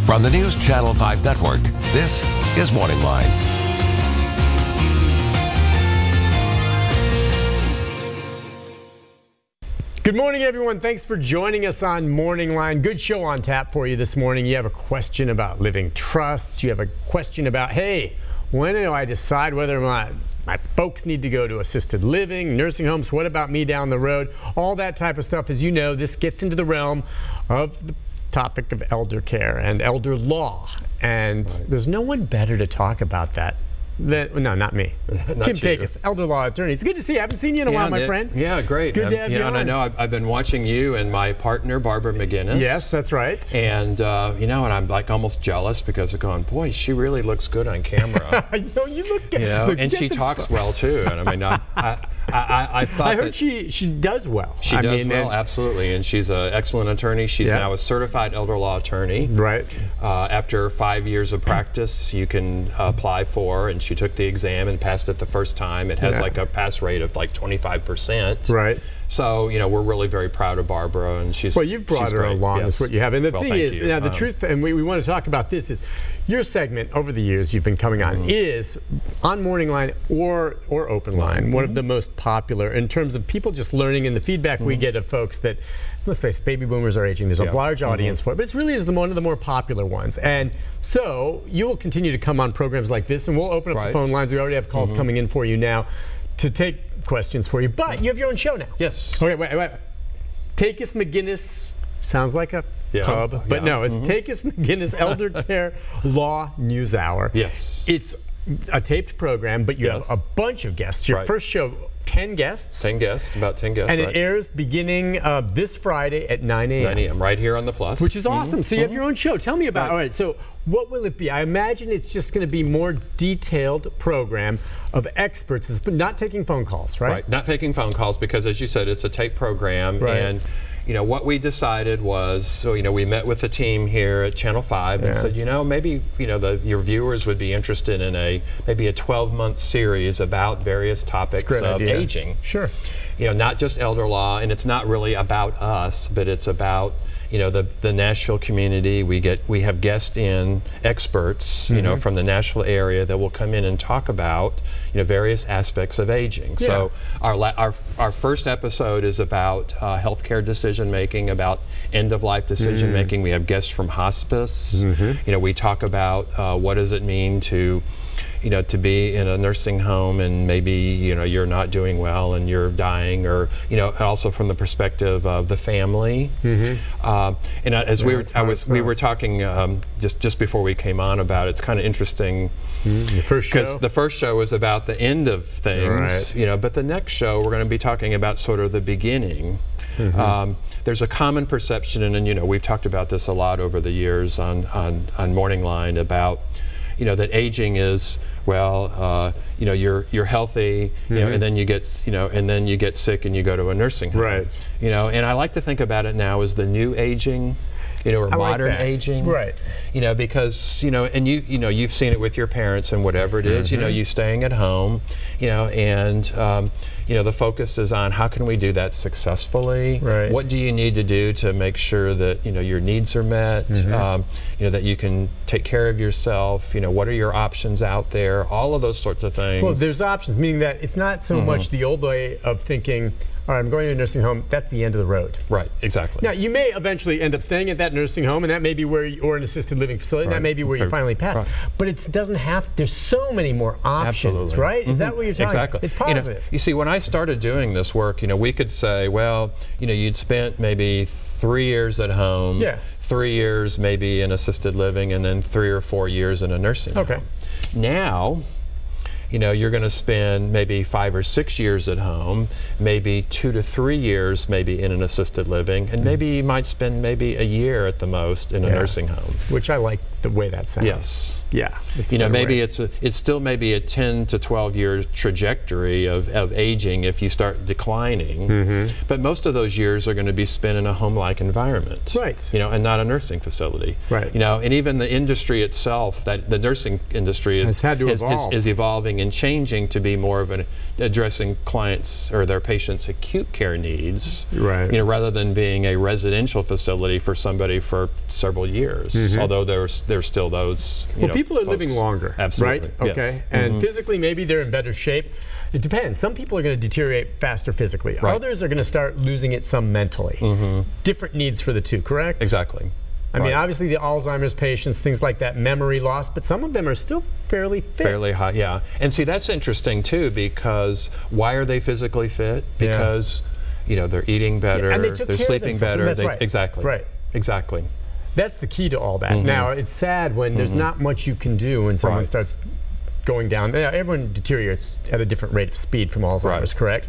From the News Channel 5 Network, this is MorningLine. Good morning, everyone. Thanks for joining us on MorningLine. Good show on tap for you this morning. You have a question about living trusts. You have a question about, hey, when do I decide whether my folks need to go to assisted living, nursing homes? What about me down the road? All that type of stuff. As you know, this gets into the realm of the topic of elder care and elder law. And there's no one better to talk about that. No, not me. Kim Takis, elder law attorney. It's good to see you. I haven't seen you in a while, my friend. Yeah, great. It's good to have you on. And I know I've been watching you and my partner, Barbara McGinnis. Yes, that's right. And, and I'm like almost jealous because of going, boy, she really looks good on camera. I know, you look good. And she talks well, too. And I mean, I thought I heard she does well. She does well, absolutely. And she's an excellent attorney. She's now a certified elder law attorney. Right. After 5 years of practice, you can apply for, and she took the exam and passed it the first time. It has like a pass rate of like 25%. Right. So, we're really very proud of Barbara, and she's well, you've brought her along. That's what you have. And the thing is, now the truth, and we want to talk about this, is your segment over the years you've been coming on is on MorningLine or Open Line, one of the most popular in terms of people just learning, and the feedback we get of folks that, let's face it, baby boomers are aging. There's a large audience for it, but it really is one of the more popular ones. And so you will continue to come on programs like this, and we'll open up the phone lines. We already have calls coming in for you now to take questions for you, but you have your own show now. Yes. Okay, wait. Takis McGinnis sounds like a pub, but no, it's Takis McGinnis Elder Care Law News Hour. Yes. It's a taped program, but you have a bunch of guests. Your first show, 10 guests. 10 guests, about 10 guests. And it airs beginning this Friday at 9 a.m. 9 a.m. right here on the Plus. Which is awesome. So you have your own show. Tell me about it. All right, so what will it be? I imagine it's just going to be more detailed program of experts. It's not taking phone calls, right? Right, not taking phone calls because, as you said, it's a taped program. Right. And what we decided was, so we met with the team here at Channel 5 and said, maybe your viewers would be interested in maybe a 12-month series about various topics of aging. Sure. Not just elder law, and it's not really about us, but it's about the Nashville community. We have guest in experts from the Nashville area that will come in and talk about various aspects of aging. So our first episode is about healthcare decision making, about end of life decision making. We have guests from hospice. We talk about what does it mean to to be in a nursing home and maybe you're not doing well and you're dying, or also from the perspective of the family. And as we were talking just before we came on about it, it's kind of interesting because the first show was about the end of things, but the next show we're going to be talking about sort of the beginning. There's a common perception, and we've talked about this a lot over the years on MorningLine about that aging is, well, you're healthy, and then you get sick and you go to a nursing home. Right. And I like to think about it now as the new aging, or modern aging. Right. Because and you've seen it with your parents and whatever it is, you staying at home, and the focus is on how can we do that successfully? Right. What do you need to do to make sure that your needs are met? That you can take care of yourself. What are your options out there? All of those sorts of things. Well, there's options, meaning that it's not so much the old way of thinking, all right, I'm going to a nursing home, that's the end of the road. Right, exactly. Now, you may eventually end up staying at that nursing home, and that may be where or an assisted living facility, and that may be where you finally pass. But it doesn't have, there's so many more options, right? Is that what you're talking about? It's positive. You see, when I started doing this work, we could say, well, you'd spent maybe 3 years at home, 3 years maybe in assisted living, and then 3 or 4 years in a nursing home. Now, you're going to spend maybe 5 or 6 years at home, maybe 2 to 3 years maybe in an assisted living, and maybe you might spend maybe a year at the most in a nursing home. Which I like the way that sounds. Yes. Yeah, maybe it's still maybe a 10 to 12 year trajectory of aging if you start declining. But most of those years are going to be spent in a home-like environment, right? And not a nursing facility, right? And even the industry itself, that the nursing industry has had to evolve. is evolving and changing to be more of an addressing clients or their patients' acute care needs, right? Rather than being a residential facility for somebody for several years. Although there's still those. People are living longer, absolutely, right? Okay, yes. And physically, maybe they're in better shape. It depends. Some people are going to deteriorate faster physically. Right. Others are going to start losing it some mentally. Different needs for the two, correct? Exactly. I mean, obviously the Alzheimer's patients, things like that, memory loss, but some of them are still fairly fit. Fairly high, yeah. And see, that's interesting too, because why are they physically fit? Because they're eating better, and they're sleeping better. That's right. Exactly. Right. Exactly. That's the key to all that. Now, it's sad when there's not much you can do when someone starts going down. Everyone deteriorates at a different rate of speed from Alzheimer's, correct?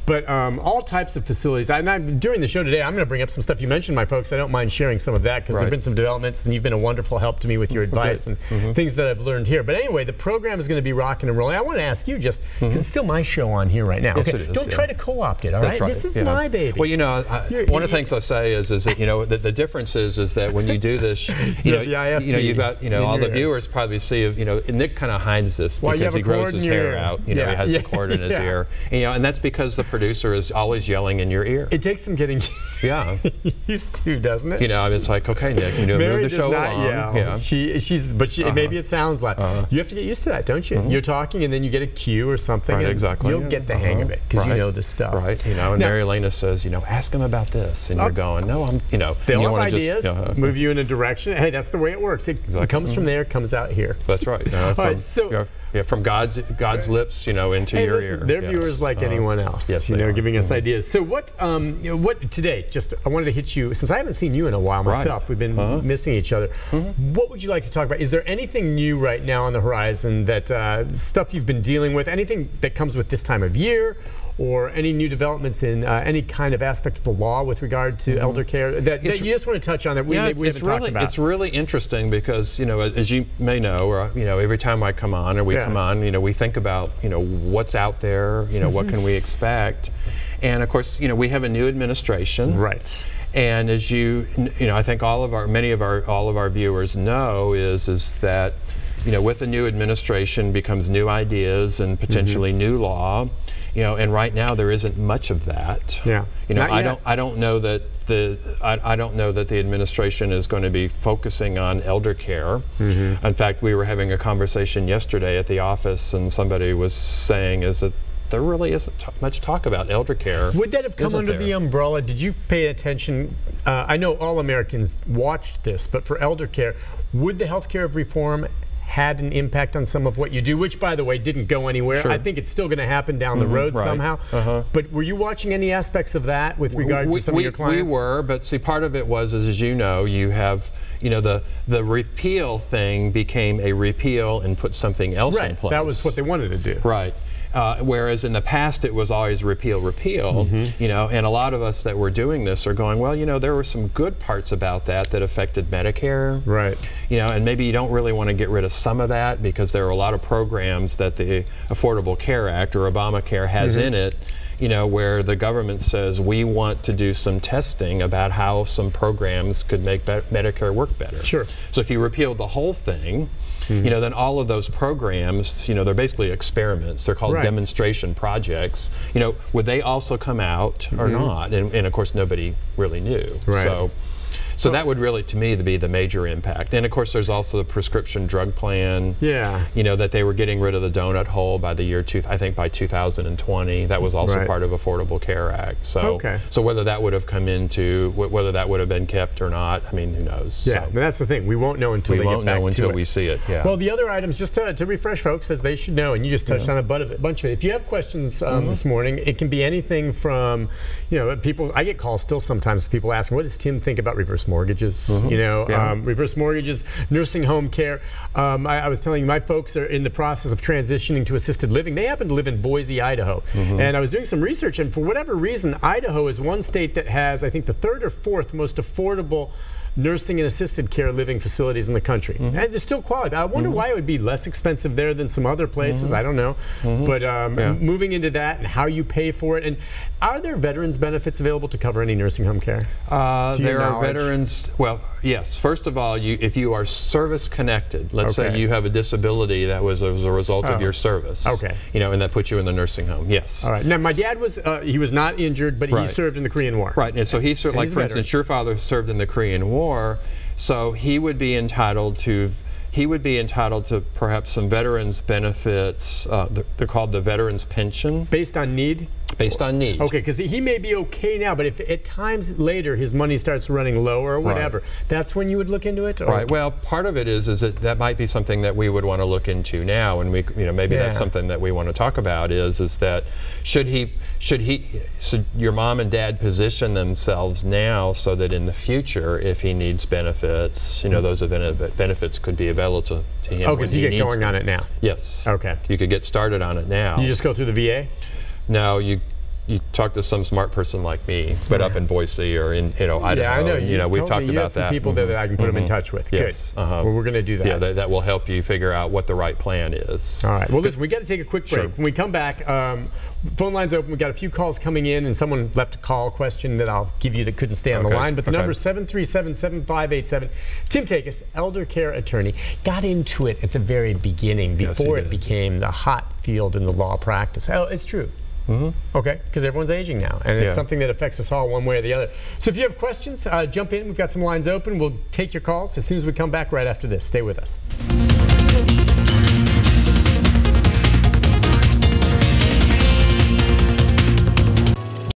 But all types of facilities. During the show today, I'm going to bring up some stuff you mentioned, my folks. I don't mind sharing some of that because there have been some developments, and you've been a wonderful help to me with your advice and things that I've learned here. But anyway, the program is going to be rocking and rolling. I want to ask you just, because it's still my show on here right now. Yes, okay, it is, don't try to co-opt it, all right? This is my baby. Well, one of the things I say is that the difference is that when you do this, you've got all the viewers probably see Nick kind of hides this because he grows his hair out. He has a cord in his ear. And that's because the producer is always yelling in your ear. It takes some getting used to, doesn't it? It's like, okay, Nick, move the show along. Yeah. Maybe it sounds like you have to get used to that, don't you? You're talking, and then you get a cue or something. Right, and exactly. You'll get the hang of it because you know this stuff. Right. And Mary Elena says, ask him about this, and you're going, no, I'm. They'll have ideas, move you in a direction. Hey, that's the way it works. It comes from there, comes out here. That's right. From God's lips, into your ear. They're viewers like anyone else. Yes, giving us ideas. So what today? I wanted to hit you since I haven't seen you in a while myself. We've been missing each other. What would you like to talk about? Is there anything new right now on the horizon that stuff you've been dealing with? Anything that comes with this time of year? Or any new developments in any kind of aspect of the law with regard to elder care that you just want to touch on that we haven't talked about? It's really interesting because, as you may know, or every time I come on or we come on, we think about, what's out there, what can we expect? And of course, we have a new administration. Right. And as I think all of our viewers know is that, with the new administration becomes new ideas and potentially new law. And right now there isn't much of that. Yeah. I don't know that the administration is going to be focusing on elder care. In fact, we were having a conversation yesterday at the office, and somebody was saying that there really isn't much talk about elder care. Would that have come under the umbrella? Did you pay attention? I know all Americans watched this, but for elder care, would the health care reform had an impact on some of what you do, which, by the way, didn't go anywhere. Sure. I think it's still going to happen down the road somehow. But were you watching any aspects of that with regard to some of your clients? We were, but see, part of it was, as you know, you have, the repeal thing became a repeal and put something else in place. That was what they wanted to do. Right. Whereas in the past it was always repeal, and a lot of us that were doing this are going, well, there were some good parts about that affected Medicare. Right. And maybe you don't really want to get rid of some of that because there are a lot of programs that the Affordable Care Act or Obamacare has in it, where the government says we want to do some testing about how some programs could make Medicare work better. Sure. So if you repealed the whole thing, then all of those programs, they're basically experiments. They're called demonstration projects. Would they also come out or not? And of course, nobody really knew. Right. So that would really, to me, be the major impact. And of course, there's also the prescription drug plan. Yeah. That they were getting rid of the donut hole by the year I think by 2020 that was also part of Affordable Care Act. So so whether that would have come into whether that would have been kept or not, I mean, who knows? Yeah, and that's the thing. We won't know until we see it. Yeah. Well, the other items, just to refresh folks, as they should know, and you just touched on a bunch of it. If you have questions this morning, it can be anything from, people. I get calls still sometimes. People asking, "What does Tim think about reverse mortgages?" Reverse mortgages, nursing home care. I was telling you, my folks are in the process of transitioning to assisted living. They happen to live in Boise, Idaho. And I was doing some research, and for whatever reason, Idaho is one state that has, I think, the third or fourth most affordable nursing and assisted care living facilities in the country. And they're still quality. I wonder why it would be less expensive there than some other places. I don't know. But moving into that and how you pay for it. And are there veterans benefits available to cover any nursing home care? There are veterans, well, yes. First of all, if you are service connected, let's say you have a disability that was as a result of your service. You know, and that puts you in the nursing home. Yes. All right. Now, my dad was, he was not injured, but he served in the Korean War. Right. And so he served, like for instance, your father served in the Korean War, so he would be entitled to perhaps some veterans benefits. They're called the veterans pension. Based on need? Based on need. Okay, because he may be okay now, but if at times later his money starts running low or whatever, that's when you would look into it? Or? Right. Well, part of it is that might be something that we would want to look into now, and we, you know, maybe that's something that we want to talk about is that should your mom and dad position themselves now so that in the future, if he needs benefits, you know, those benefits could be available to him. Okay, so you get going on it now? Yes. Okay. You could get started on it now. You just go through the VA? No, you talk to some smart person like me, but up in Boise or in Idaho. Yeah, I know. You know, we've talked about that. People that I can put them in touch with. Yes. Good. Well, we're going to do that. Yeah, that will help you figure out what the right plan is. All right. Well, listen, we got to take a quick break. When we come back, phone line's open. We got a few calls coming in, and someone left a call question that I'll give you that couldn't stay on the line. But the number is 737-7587. Tim Takis, elder care attorney, got into it at the very beginning before it became the hot field in the law practice. Oh, it's true. Okay, because everyone's aging now, and it's something that affects us all one way or the other. So if you have questions, jump in. We've got some lines open. We'll take your calls as soon as we come back right after this. Stay with us.